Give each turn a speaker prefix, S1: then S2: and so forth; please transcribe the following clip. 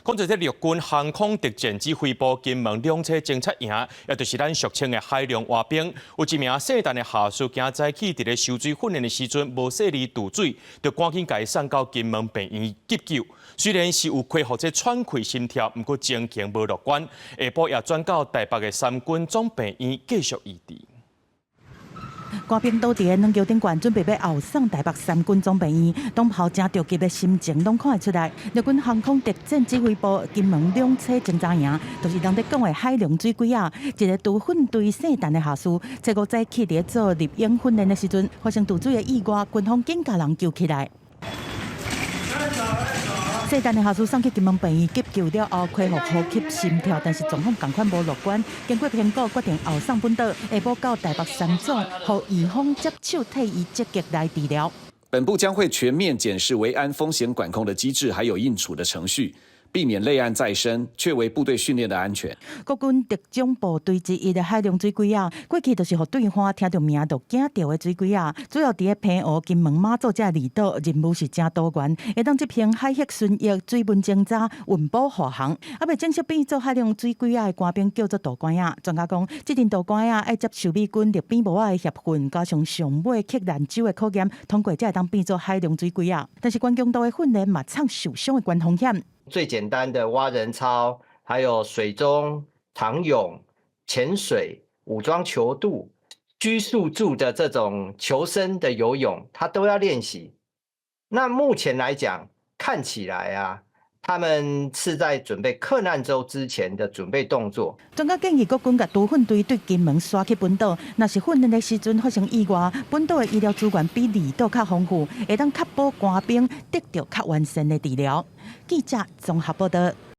S1: 讲到这陆军航空特战指挥部金门两车侦察营，也就是咱俗称的海量蛙兵，有一名姓陈的下属，今早起伫咧受水训练的时阵，无细力渡水，就赶紧甲伊送到金门病院急救。虽然是有恢复这喘气心跳，不过情形无乐观，下晡也转到台北的三军总病院继续医治。
S2: 官兵倒伫个两桥顶悬，准备要后送台北三军总病院，当炮正着急的心情，拢看得出来。陆军航空特战指挥部金门两车侦察营，就是人在讲的海龙水鬼啊，一个渡训队姓陈的下属，初5早起伫做入营训练的时阵，发生渡水的意外，军方紧甲人救起来。姓陈的下属送去金门病院急救了后，恢复呼吸心跳，但是状况同款无乐观。经过评估，决定后送本岛，下晡到台北三总，互医方接手替伊积极来治疗。
S3: 本部将会全面检视维安风险管控的机制，还有应处的程序，避免类案再生，确为部队训练的安全。
S2: 国军特种部队之一的海龙水鬼啊，过去就是互对方听到名就惊掉的水鬼啊，主要伫咧澎湖、金门、马祖这离岛，任务是真多元，会当执行海域巡弋、水文侦查、运补护航。啊，未正式变做海龙水鬼啊的官兵叫做渡关啊。专家讲，这阵渡关啊爱接受美军陆边无啊的协训，加上上尾克兰州的考验，通过才会当变做海龙水鬼啊。但是关强度的训练嘛，藏受伤的关风险。
S4: 最简单的蛙人操，还有水中长泳、潜水、武装求渡、拘束住的这种求生的游泳，他都要练习。那目前来讲，看起来啊，他们是在准备克难州之前的准备动作。
S2: 专家建议国军甲渡训队对金门刷去本岛，若是训练的时阵发生意外，本岛的医疗资源比离岛较丰富，会当确保官兵得到较完善的治疗。记者综合报道。